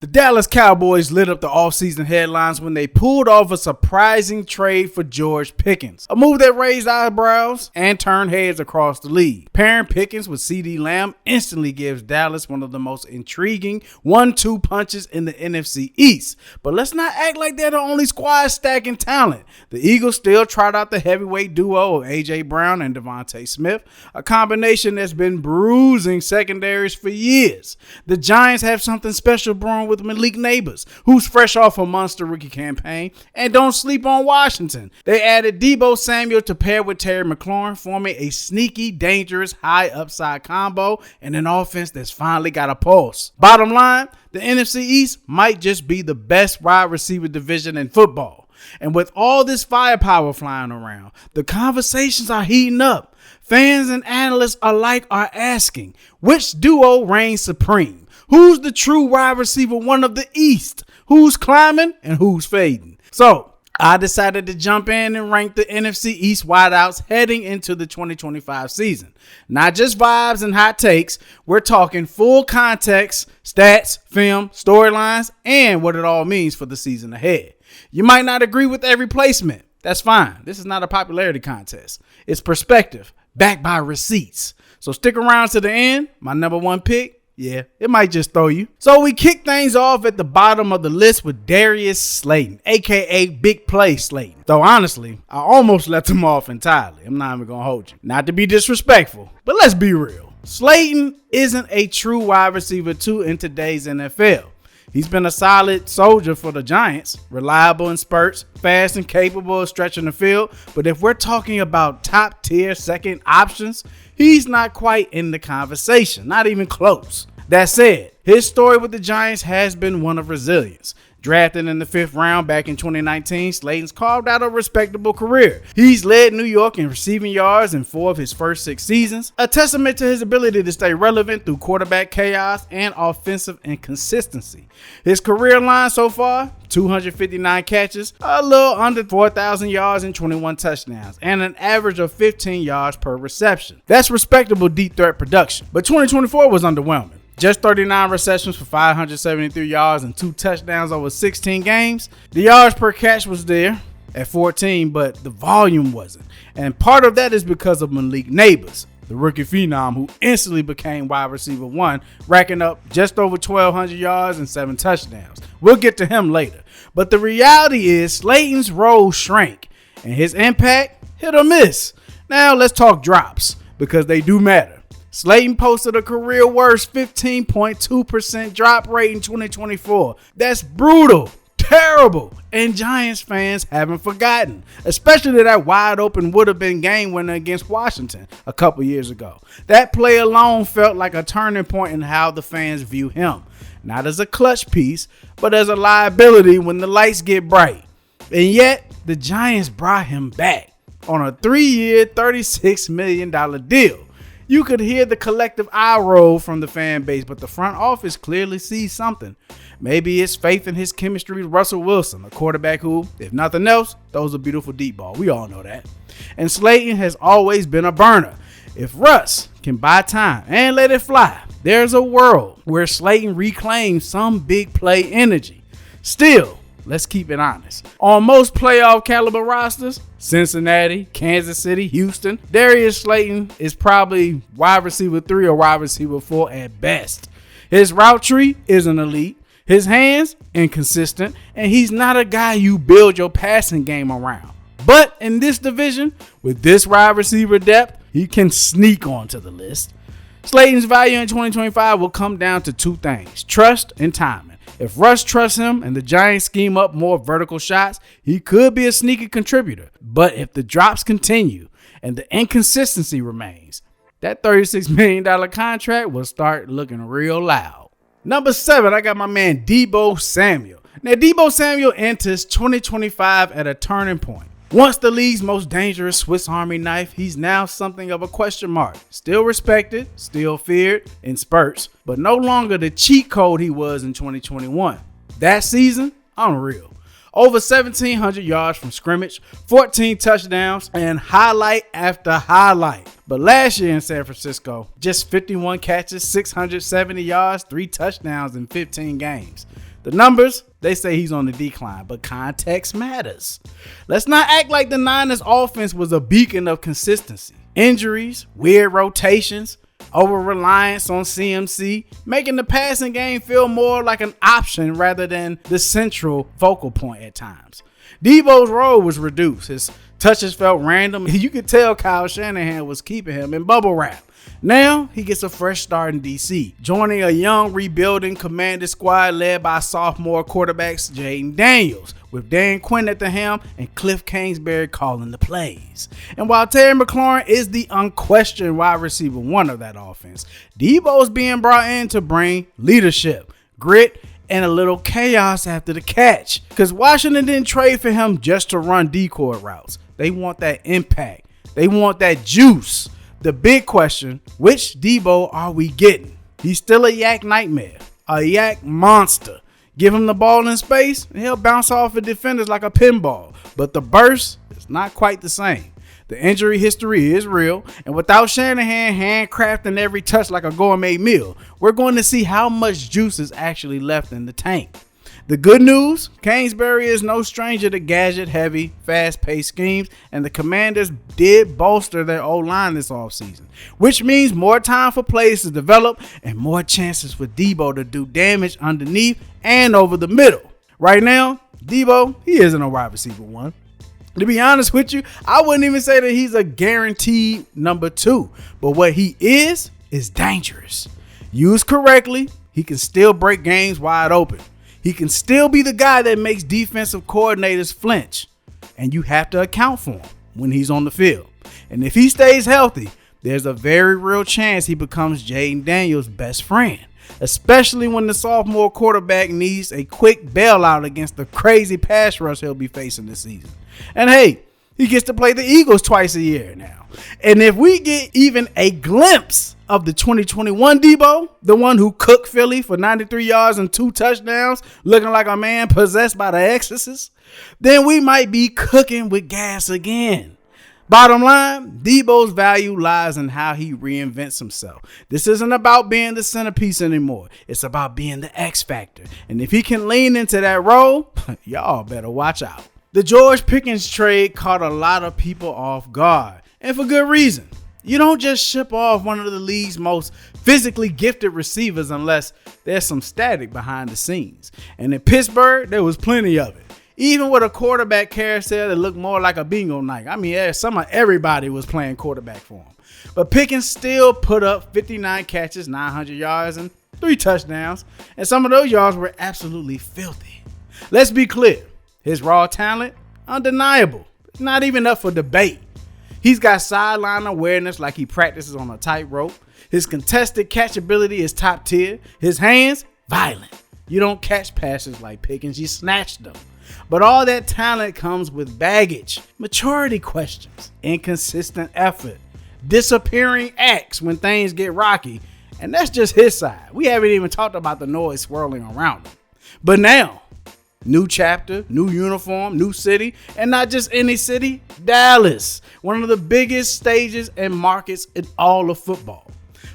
The Dallas Cowboys lit up the offseason headlines when they pulled off a surprising trade for George Pickens, a move that raised eyebrows and turned heads across the league. Pairing Pickens with CeeDee Lamb instantly gives Dallas one of the most intriguing 1-2 punches in the NFC East. But let's not act like they're the only squad stacking talent. The Eagles still trot out the heavyweight duo of A.J. Brown and Devonte Smith, a combination that's been bruising secondaries for years. The Giants have something special brewing with Malik Neighbors, who's fresh off a monster rookie campaign, and don't sleep on Washington. They added Deebo Samuel to pair with Terry McLaurin, forming a sneaky, dangerous, high upside combo and an offense that's finally got a pulse. Bottom line, the NFC East might just be the best wide receiver division in football. And with all this firepower flying around, the conversations are heating up. Fans and analysts alike are asking, which duo reigns supreme? Who's the true wide receiver one of the East? Who's climbing and who's fading? So I decided to jump in and rank the NFC East wideouts heading into the 2025 season. Not just vibes and hot takes. We're talking full context, stats, film, storylines, and what it all means for the season ahead. You might not agree with every placement. That's fine. This is not a popularity contest. It's perspective backed by receipts. So stick around to the end. My number one pick. Yeah, it might just throw you. So we kick things off at the bottom of the list with Darius Sllayton, aka Big Play Sllayton. Though honestly, I almost left him off entirely. I'm not even gonna hold you. Not to be disrespectful, but let's be real. Sllayton isn't a true wide receiver 2 in today's NFL. He's been a solid soldier for the Giants, reliable in spurts, fast and capable of stretching the field. But if we're talking about top tier second options, he's not quite in the conversation, not even close. That said, his story with the Giants has been one of resilience. Drafted in the 5th round back in 2019, Slayton's carved out a respectable career. He's led New York in receiving yards in 4 of his first 6 seasons, a testament to his ability to stay relevant through quarterback chaos and offensive inconsistency. His career line so far, 259 catches, a little under 4,000 yards and 21 touchdowns, and an average of 15 yards per reception. That's respectable deep threat production. But 2024 was underwhelming. Just 39 receptions for 573 yards and 2 touchdowns over 16 games. The yards per catch was there at 14, but the volume wasn't. And part of that is because of Malik Neighbors, the rookie phenom who instantly became wide receiver 1, racking up just over 1,200 yards and 7 touchdowns. We'll get to him later. But the reality is Slayton's role shrank and his impact hit or miss. Now let's talk drops because they do matter. Sllayton posted a career worst 15.2% drop rate in 2024. That's brutal, terrible, and Giants fans haven't forgotten, especially that wide open would have been game winner against Washington a couple years ago. That play alone felt like a turning point in how the fans view him, not as a clutch piece, but as a liability when the lights get bright. And yet, the Giants brought him back on a 3-year, $36 million deal. You could hear the collective eye roll from the fan base, but the front office clearly sees something. Maybe it's faith in his chemistry with Russell Wilson, a quarterback who, if nothing else, throws a beautiful deep ball. We all know that. And Sllayton has always been a burner. If Russ can buy time and let it fly, there's a world where Sllayton reclaims some big play energy. Still, let's keep it honest. On most playoff caliber rosters, Cincinnati, Kansas City, Houston, Darius Sllayton is probably wide receiver 3 or wide receiver 4 at best. His route tree isn't elite, his hands inconsistent, and he's not a guy you build your passing game around. But in this division, with this wide receiver depth, he can sneak onto the list. Slayton's value in 2025 will come down to 2 things: trust and timing. If Russ trusts him and the Giants scheme up more vertical shots, he could be a sneaky contributor. But if the drops continue and the inconsistency remains, that $36 million contract will start looking real loud. Number 7, I got my man Deebo Samuel. Now, Deebo Samuel enters 2025 at a turning point. Once the league's most dangerous Swiss Army knife, he's now something of a question mark. Still respected, still feared in spurts, but no longer the cheat code he was in 2021. That season, unreal. Over 1,700 yards from scrimmage, 14 touchdowns, and highlight after highlight. But last year in San Francisco, just 51 catches, 670 yards, 3 touchdowns in 15 games. The numbers, they say he's on the decline, but context matters. Let's not act like the Niners offense was a beacon of consistency. Injuries, weird rotations, over-reliance on CMC, making the passing game feel more like an option rather than the central focal point at times. Deebo's role was reduced. His touches felt random. You could tell Kyle Shanahan was keeping him in bubble wrap. Now he gets a fresh start in DC, joining a young rebuilding Commander squad led by sophomore quarterbacks Jaden Daniels, with Dan Quinn at the helm and Cliff Kingsbury calling the plays. And while Terry McLaurin is the unquestioned wide receiver one of that offense, Deebo's being brought in to bring leadership, grit, and a little chaos after the catch. Because Washington didn't trade for him just to run decoy routes. They want that impact. They want that juice. The big question, which Deebo are we getting? He's still a yak nightmare, a yak monster. Give him the ball in space, and he'll bounce off of defenders like a pinball. But the burst is not quite the same. The injury history is real, and without Shanahan handcrafting every touch like a gourmet meal, we're going to see how much juice is actually left in the tank. The good news, Kingsbury is no stranger to gadget-heavy, fast-paced schemes, and the Commanders did bolster their O-line this offseason, which means more time for plays to develop and more chances for Deebo to do damage underneath and over the middle. Right now, Deebo, he isn't a wide receiver one. To be honest with you, I wouldn't even say that he's a guaranteed number 2, but what he is dangerous. Used correctly, he can still break games wide open. He can still be the guy that makes defensive coordinators flinch, and you have to account for him when he's on the field. And if he stays healthy, there's a very real chance he becomes Jaden Daniels' best friend, especially when the sophomore quarterback needs a quick bailout against the crazy pass rush he'll be facing this season. And hey, he gets to play the Eagles twice a year now. And if we get even a glimpse of the 2021 Deebo, the one who cooked Philly for 93 yards and 2 touchdowns, looking like a man possessed by the exorcist, then we might be cooking with gas again. Bottom line, Deebo's value lies in how he reinvents himself. This isn't about being the centerpiece anymore. It's about being the X factor. And if he can lean into that role, y'all better watch out. The George Pickens trade caught a lot of people off guard, and for good reason. You don't just ship off one of the league's most physically gifted receivers unless there's some static behind the scenes. And in Pittsburgh, there was plenty of it. Even with a quarterback carousel that looked more like a bingo night. I mean, everybody was playing quarterback for him. But Pickens still put up 59 catches, 900 yards, and 3 touchdowns. And some of those yards were absolutely filthy. Let's be clear. His raw talent, undeniable. Not even up for debate. He's got sideline awareness like he practices on a tightrope. His contested catchability is top tier. His hands, violent. You don't catch passes like Pickens, you snatch them. But all that talent comes with baggage, maturity questions, inconsistent effort, disappearing acts when things get rocky. And that's just his side. We haven't even talked about the noise swirling around him. But now, new chapter, new uniform, new city, and not just any city, Dallas, one of the biggest stages and markets in all of football.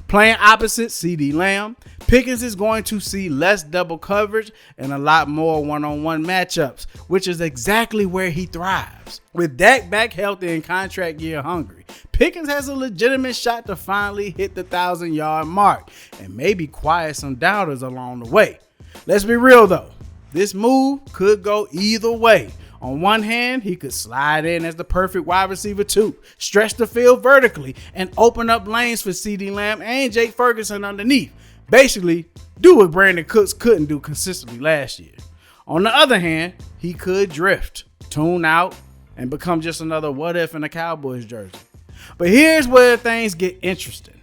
Playing opposite CeeDee Lamb, Pickens is going to see less double coverage and a lot more one-on-one matchups, which is exactly where he thrives. With Dak back healthy and contract year hungry, Pickens has a legitimate shot to finally hit the 1,000-yard mark and maybe quiet some doubters along the way. Let's be real though. This move could go either way. On one hand, he could slide in as the perfect wide receiver 2, stretch the field vertically, and open up lanes for CeeDee Lamb and Jake Ferguson underneath. Basically, do what Brandon Cooks couldn't do consistently last year. On the other hand, he could drift, tune out, and become just another what if in a Cowboys jersey. But here's where things get interesting.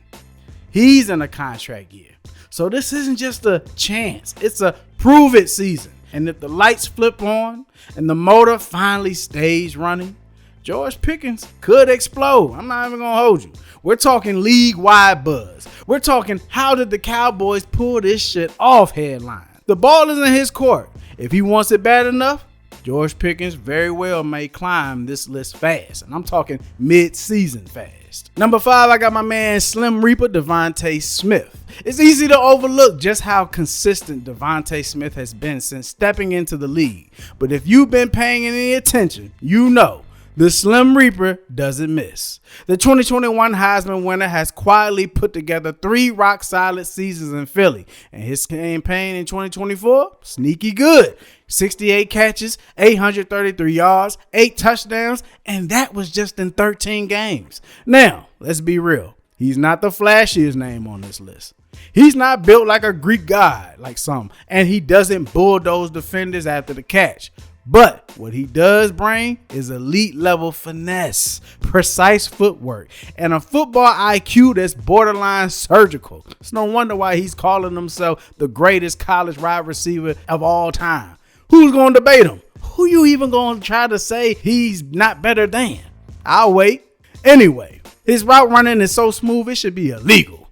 He's in a contract year. So this isn't just a chance. It's a prove it season. And if the lights flip on and the motor finally stays running, George Pickens could explode. I'm not even going to hold you. We're talking league-wide buzz. We're talking how did the Cowboys pull this shit off headline. The ball is in his court. If he wants it bad enough, George Pickens very well may climb this list fast, and I'm talking mid-season fast. Number 5, I got my man Slim Reaper Devonte Smith. It's easy to overlook just how consistent Devonte Smith has been since stepping into the league, but if you've been paying any attention, you know the Slim Reaper doesn't miss. The 2021 Heisman winner has quietly put together 3 rock-solid seasons in Philly, and his campaign in 2024, sneaky good. 68 catches, 833 yards, 8 touchdowns, and that was just in 13 games. Now, let's be real. He's not the flashiest name on this list. He's not built like a Greek god like some, and he doesn't bulldoze defenders after the catch. But what he does bring is elite level finesse, precise footwork, and a football IQ that's borderline surgical. It's no wonder why he's calling himself the greatest college wide receiver of all time. Who's going to debate him? Who you even going to try to say he's not better than? I'll wait. Anyway, his route running is so smooth it should be illegal.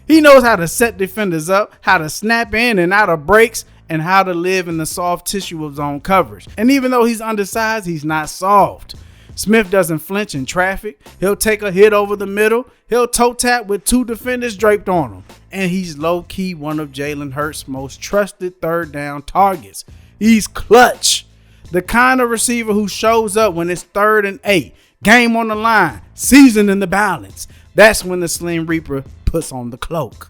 He knows how to set defenders up, how to snap in and out of breaks, and how to live in the soft tissue of zone coverage. And even though he's undersized, he's not soft. Smith doesn't flinch in traffic. He'll take a hit over the middle. He'll toe tap with 2 defenders draped on him. And he's low-key one of Jalen Hurts' most trusted third down targets. He's clutch. The kind of receiver who shows up when it's 3rd and 8, game on the line, season in the balance. That's when the Slim Reaper puts on the cloak.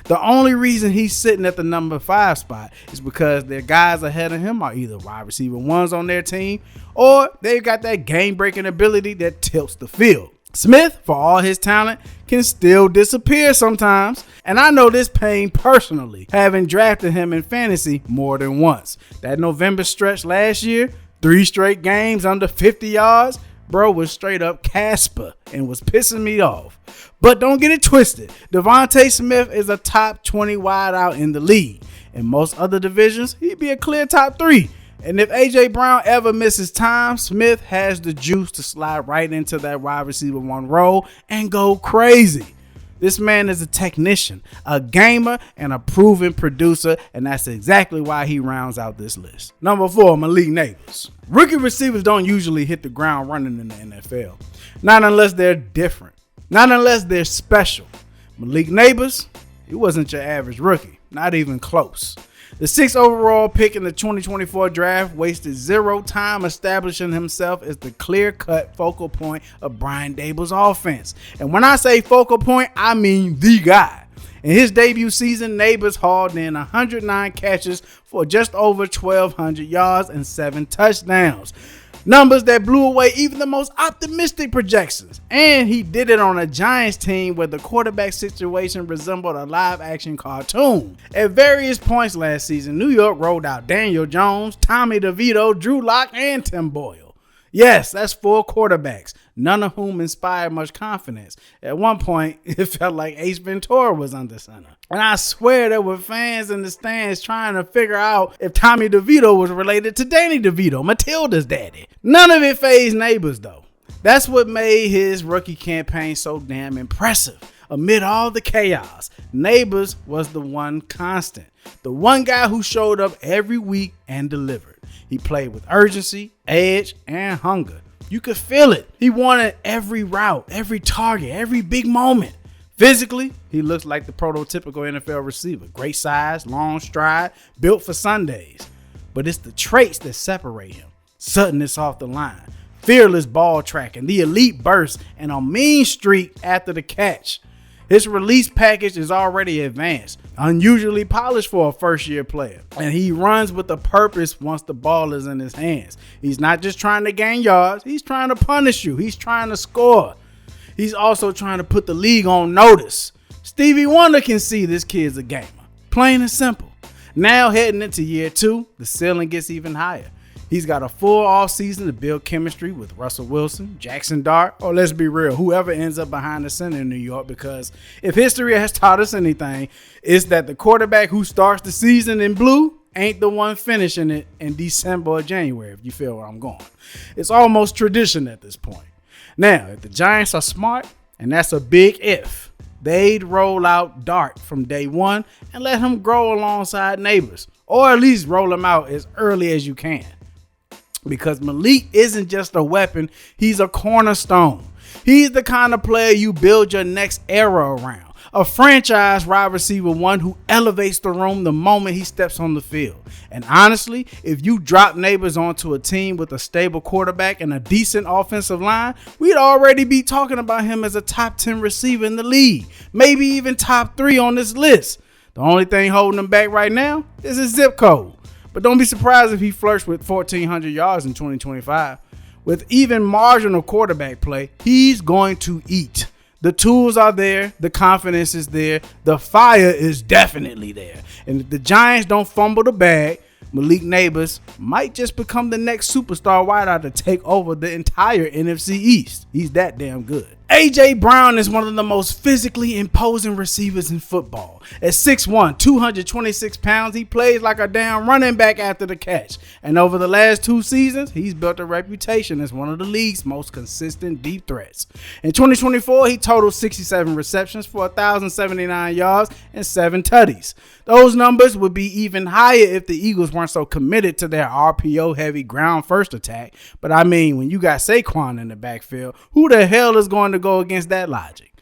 The only reason he's sitting at the number 5 spot is because their guys ahead of him are either wide receiver 1s on their team or they've got that game-breaking ability that tilts the field. Smith, for all his talent, can still disappear sometimes, and I know this pain personally, having drafted him in fantasy more than once. That November stretch last year, 3 straight games under 50 yards, bro was straight up Casper and was pissing me off. But don't get it twisted. Devonte Smith is a top 20 wideout in the league. In most other divisions, he'd be a clear top 3. And if A.J. Brown ever misses time, Smith has the juice to slide right into that wide receiver 1 role and go crazy. This man is a technician, a gamer, and a proven producer, and that's exactly why he rounds out this list. Number 4, Malik Neighbors. Rookie receivers don't usually hit the ground running in the NFL. Not unless they're different. Not unless they're special. Malik Neighbors, he wasn't your average rookie. Not even close. The 6th overall pick in the 2024 draft wasted 0 time establishing himself as the clear-cut focal point of Brian Daboll's offense. And when I say focal point, I mean the guy. In his debut season, Neighbors hauled in 109 catches for just over 1,200 yards and 7 touchdowns. Numbers that blew away even the most optimistic projections. And he did it on a Giants team where the quarterback situation resembled a live-action cartoon. At various points last season, New York rolled out Daniel Jones, Tommy DeVito, Drew Lock, and Tim Boyle. Yes, that's 4 quarterbacks, none of whom inspired much confidence. At one point, it felt like Ace Ventura was under center. And I swear there were fans in the stands trying to figure out if Tommy DeVito was related to Danny DeVito, Matilda's daddy. None of it fazed Neighbors, though. That's what made his rookie campaign so damn impressive. Amid all the chaos, Neighbors was the one constant. The one guy who showed up every week and delivered. He played with urgency, edge, and hunger. You could feel it. He wanted every route, every target, every big moment. Physically, he looks like the prototypical NFL receiver. Great size, long stride, built for Sundays. But it's the traits that separate him. Suddenness off the line, fearless ball tracking, the elite burst, and a mean streak after the catch. His release package is already advanced, unusually polished for a first-year player, and he runs with a purpose once the ball is in his hands. He's not just trying to gain yards, he's trying to punish you, he's trying to score. He's also trying to put the league on notice. Stevie Wonder can see this kid's a gamer, plain and simple. Now heading into year 2, the ceiling gets even higher. He's got a full offseason to build chemistry with Russell Wilson, Jackson Dart, or let's be real, whoever ends up behind the center in New York, because if history has taught us anything, it's that the quarterback who starts the season in blue ain't the one finishing it in December or January, if you feel where I'm going. It's almost tradition at this point. Now, if the Giants are smart, and that's a big if, they'd roll out Dart from day 1 and let him grow alongside Neighbors, or at least roll him out as early as you can. Because Malik isn't just a weapon, he's a cornerstone. He's the kind of player you build your next era around. A franchise wide receiver, one who elevates the room the moment he steps on the field. And honestly, if you drop Neighbors onto a team with a stable quarterback and a decent offensive line, we'd already be talking about him as a top 10 receiver in the league. Maybe even top 3 on this list. The only thing holding him back right now is his zip code. But don't be surprised if he flirts with 1,400 yards in 2025. With even marginal quarterback play, he's going to eat. The tools are there. The confidence is there. The fire is definitely there. And if the Giants don't fumble the bag, Malik Neighbors might just become the next superstar wideout to take over the entire NFC East. He's that damn good. A.J. Brown is one of the most physically imposing receivers in football. At 6'1", 226 pounds, he plays like a damn running back after the catch. And over the last 2 seasons, he's built a reputation as one of the league's most consistent deep threats. In 2024, he totaled 67 receptions for 1,079 yards and 7 tutties. Those numbers would be even higher if the Eagles weren't so committed to their RPO-heavy ground-first attack. But I mean, when you got Saquon in the backfield, who the hell is going to go against that logic?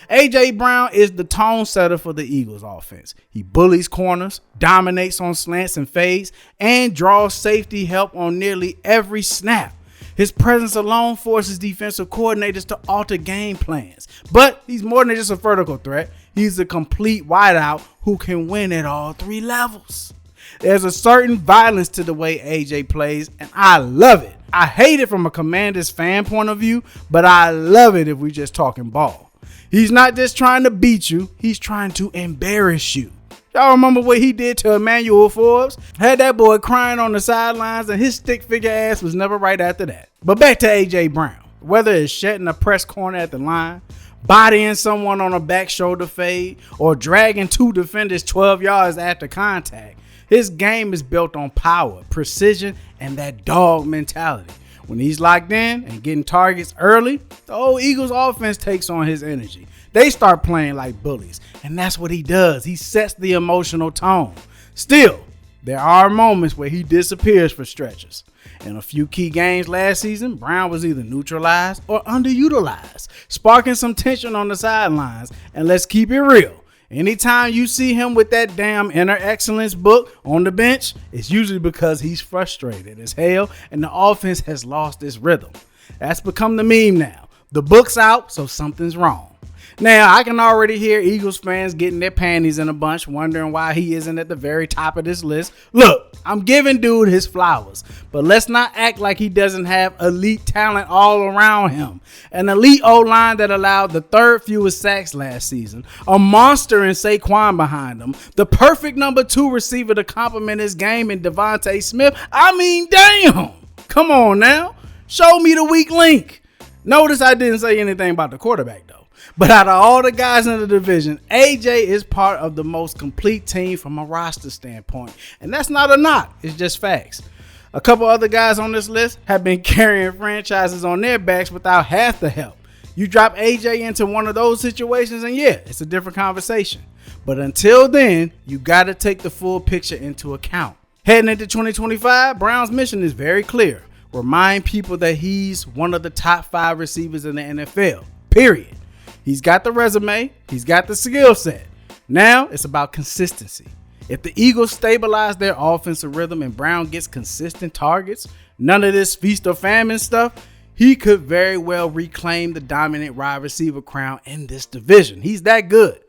A.J. Brown is the tone setter for the Eagles offense. He bullies corners, dominates on slants and fades, and draws safety help on nearly every snap. His presence alone forces defensive coordinators to alter game plans. But he's more than just a vertical threat. He's a complete wideout who can win at all 3 levels. There's a certain violence to the way AJ plays, and I love it. I hate it from a Commanders fan point of view, but I love it if we just talking ball. He's not just trying to beat you, he's trying to embarrass you. Y'all remember what he did to Emmanuel Forbes? Had that boy crying on the sidelines, and his stick figure ass was never right after that. But back to A.J. Brown. Whether it's shedding a press corner at the line, bodying someone on a back shoulder fade, or dragging 2 defenders 12 yards after contact, his game is built on power, precision, and that dog mentality. When he's locked in and getting targets early, the old Eagles offense takes on his energy. They start playing like bullies, and that's what he does. He sets the emotional tone. Still, there are moments where he disappears for stretches. In a few key games last season, Brown was either neutralized or underutilized, sparking some tension on the sidelines. And let's keep it real. Anytime you see him with that damn inner excellence book on the bench, it's usually because he's frustrated as hell and the offense has lost its rhythm. That's become the meme now. The book's out, so something's wrong. Now, I can already hear Eagles fans getting their panties in a bunch, wondering why he isn't at the very top of this list. Look, I'm giving dude his flowers, but let's not act like he doesn't have elite talent all around him. An elite O-line that allowed the 3rd fewest sacks last season, a monster in Saquon behind him, the perfect number 2 receiver to complement his game in Devonte Smith. I mean, damn! Come on now. Show me the weak link. Notice I didn't say anything about the quarterback, though. But out of all the guys in the division, AJ is part of the most complete team from a roster standpoint. And that's not a knock. It's just facts. A couple other guys on this list have been carrying franchises on their backs without half the help. You drop AJ into one of those situations and yeah, it's a different conversation. But until then, you got to take the full picture into account. Heading into 2025, Brown's mission is very clear. Remind people that he's one of the top 5 receivers in the NFL. Period. He's got the resume. He's got the skill set. Now it's about consistency. If the Eagles stabilize their offensive rhythm and Brown gets consistent targets, none of this feast or famine stuff, he could very well reclaim the dominant wide receiver crown in this division. He's that good.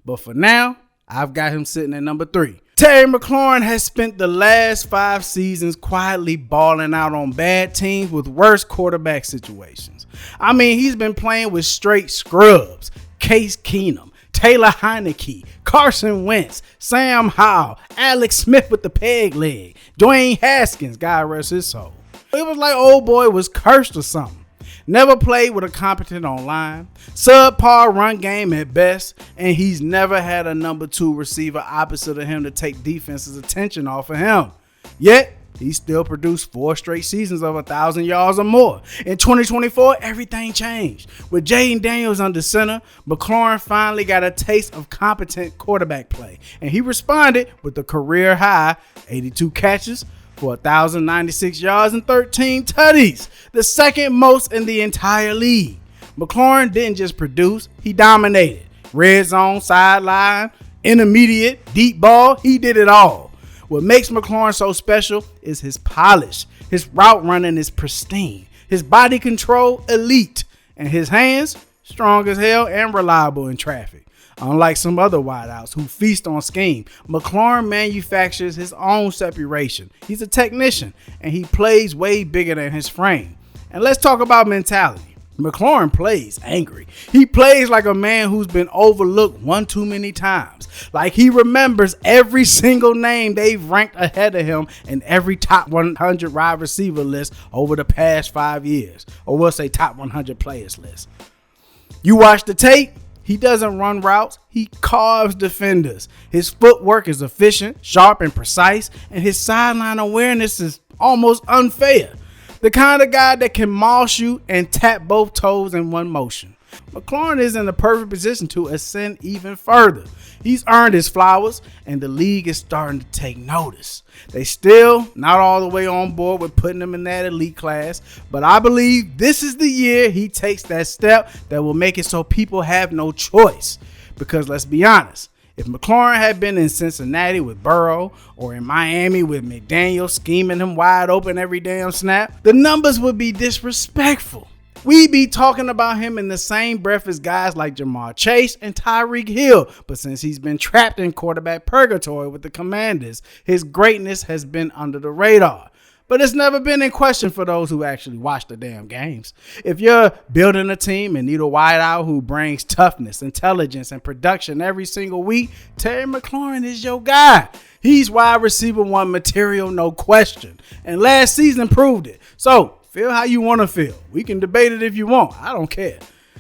But for now, I've got him sitting at number 3. Terry McLaurin has spent the last 5 seasons quietly balling out on bad teams with worse quarterback situations. I mean, he's been playing with straight scrubs. Case Keenum, Taylor Heineke, Carson Wentz, Sam Howell, Alex Smith with the peg leg, Dwayne Haskins, God rest his soul. It was like old boy was cursed or something. Never played with a competent online, subpar run game at best, and he's never had a number 2 receiver opposite of him to take defense's attention off of him. Yet, he still produced 4 straight seasons of 1,000 yards or more. In 2024, everything changed. With Jaden Daniels under center, McLaurin finally got a taste of competent quarterback play, and he responded with a career high 82 catches, for 1,096 yards and 13 tutties, the second most in the entire league. McLaurin didn't just produce, he dominated. Red zone, sideline, intermediate, deep ball, he did it all. What makes McLaurin so special is his polish. His route running is pristine. His body control, elite. And his hands, strong as hell and reliable in traffic. Unlike some other wideouts who feast on scheme, McLaurin manufactures his own separation. He's a technician, and he plays way bigger than his frame. And let's talk about mentality. McLaurin plays angry. He plays like a man who's been overlooked one too many times. Like he remembers every single name they've ranked ahead of him in every top 100 wide receiver list over the past 5 years. Or we'll say top 100 players list. You watch the tape, he doesn't run routes, he carves defenders. His footwork is efficient, sharp, and precise, and his sideline awareness is almost unfair. The kind of guy that can maul you and tap both toes in one motion. McLaurin is in the perfect position to ascend even further. He's earned his flowers, and the league is starting to take notice. They still not all the way on board with putting him in that elite class, but I believe this is the year he takes that step that will make it so people have no choice. Because let's be honest, if McLaurin had been in Cincinnati with Burrow or in Miami with McDaniel scheming him wide open every damn snap, the numbers would be disrespectful. We'd be talking about him in the same breath as guys like Jamar Chase and Tyreek Hill, but since he's been trapped in quarterback purgatory with the Commanders, his greatness has been under the radar. But it's never been in question for those who actually watch the damn games. If you're building a team and need a wideout who brings toughness, intelligence, and production every single week, Terry McLaurin is your guy. He's wide receiver one material, no question. And last season proved it. So, feel how you want to feel. We can debate it if you want. I don't care.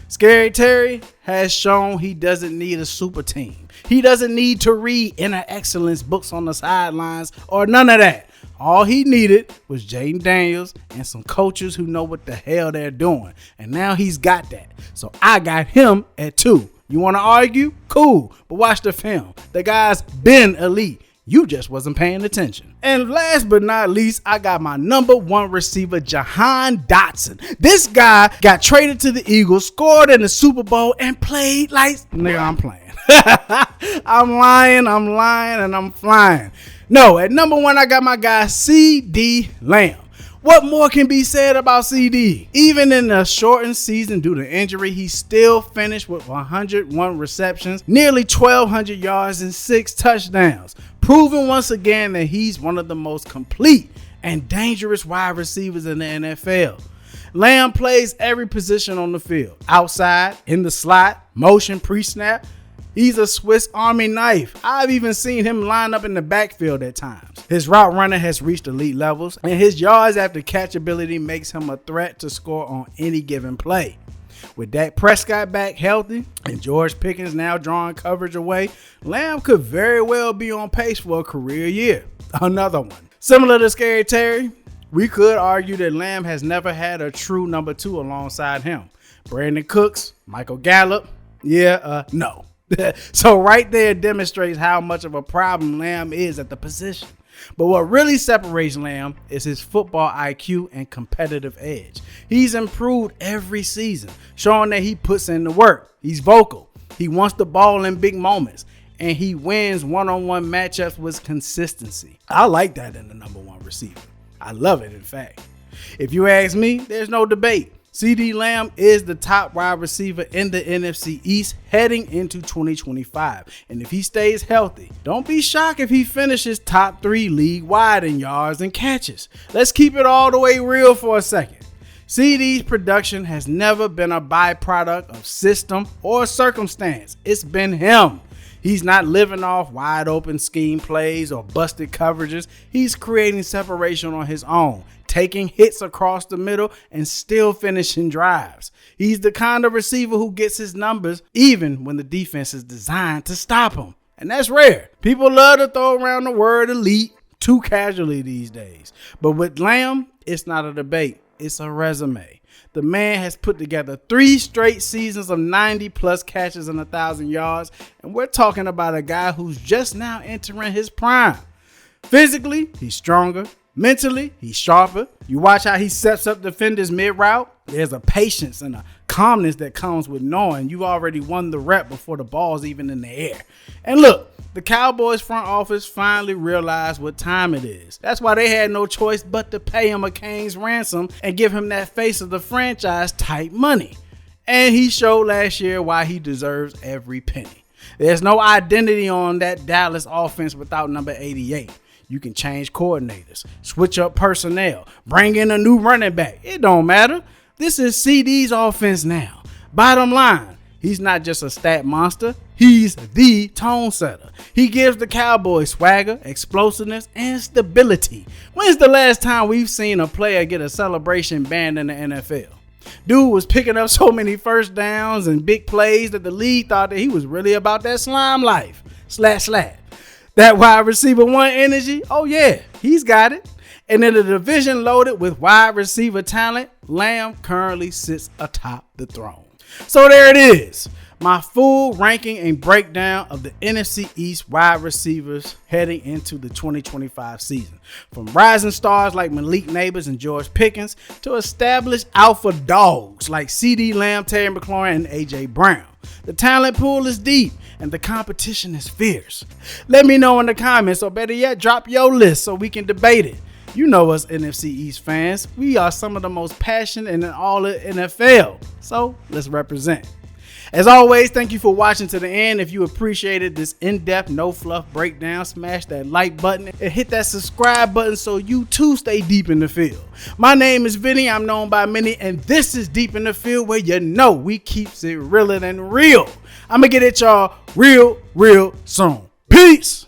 Scary Terry has shown he doesn't need a super team. He doesn't need to read inner excellence books on the sidelines or none of that. All he needed was Jaden Daniels and some coaches who know what the hell they're doing. And now he's got that. So I got him at 2. You want to argue? Cool. But watch the film. The guy's been elite. You just wasn't paying attention. And last but not least, I got my number 1 receiver, Jahan Dotson. This guy got traded to the Eagles, scored in the Super Bowl, and played like... Nigga, I'm playing. I'm lying, and I'm flying. No, at number 1, I got my guy, CeeDee Lamb. What more can be said about CD? Even in a shortened season due to injury, he still finished with 101 receptions, nearly 1,200 yards, and 6 touchdowns, proving once again that he's one of the most complete and dangerous wide receivers in the NFL. Lamb plays every position on the field, outside, in the slot, motion, pre-snap. He's a Swiss Army knife. I've even seen him line up in the backfield at times. His route running has reached elite levels, and his yards after catch ability makes him a threat to score on any given play. With Dak Prescott back healthy and George Pickens now drawing coverage away, Lamb could very well be on pace for a career year. Another one. Similar to Scary Terry, we could argue that Lamb has never had a true number 2 alongside him. Brandon Cooks, Michael Gallup, no. So right there demonstrates how much of a problem Lamb is at the position. But what really separates Lamb is his football IQ and competitive edge. He's improved every season, showing that he puts in the work. He's vocal. He wants the ball in big moments, and he wins one-on-one matchups with consistency. I like that in the number 1 receiver. I love it, in fact. If you ask me, there's no debate. CeeDee Lamb is the top wide receiver in the NFC East heading into 2025. And if he stays healthy, don't be shocked if he finishes top 3 league-wide in yards and catches. Let's keep it all the way real for a second. CeeDee's production has never been a byproduct of system or circumstance. It's been him. He's not living off wide open scheme plays or busted coverages. He's creating separation on his own, taking hits across the middle and still finishing drives. He's the kind of receiver who gets his numbers even when the defense is designed to stop him. And that's rare. People love to throw around the word elite too casually these days. But with Lamb, it's not a debate. It's a resume. The man has put together 3 straight seasons of 90-plus catches and 1,000 yards, and we're talking about a guy who's just now entering his prime. Physically, he's stronger. Mentally, he's sharper. You watch how he sets up defenders mid-route. There's a patience and a calmness that comes with knowing you already won the rep before the ball's even in the air. And look, the Cowboys front office finally realized what time it is. That's why they had no choice but to pay him a king's ransom and give him that face of the franchise type money. And he showed last year why he deserves every penny. There's no identity on that Dallas offense without number 88. You can change coordinators, switch up personnel, bring in a new running back. It don't matter. This is CD's offense now. Bottom line, he's not just a stat monster. He's the tone setter. He gives the Cowboys swagger, explosiveness, and stability. When's the last time we've seen a player get a celebration banned in the NFL? Dude was picking up so many first downs and big plays that the league thought that he was really about that slime life. Slat. That wide receiver one energy, oh yeah, he's got it. And in a division loaded with wide receiver talent, Lamb currently sits atop the throne. So there it is, my full ranking and breakdown of the NFC East wide receivers heading into the 2025 season. From rising stars like Malik Neighbors and George Pickens to established alpha dogs like CeeDee Lamb, Terry McLaurin, and A.J. Brown. The talent pool is deep and the competition is fierce. Let me know in the comments, or better yet, drop your list so we can debate it. You know us NFC East fans, we are some of the most passionate in all of NFL, so let's represent. As always, thank you for watching to the end. If you appreciated this in-depth, no-fluff breakdown, smash that like button and hit that subscribe button so you too stay deep in the field. My name is Vinny, I'm known by many, and this is Deep in the Field, where you know we keeps it realer than real. I'm going to get at y'all real soon. Peace!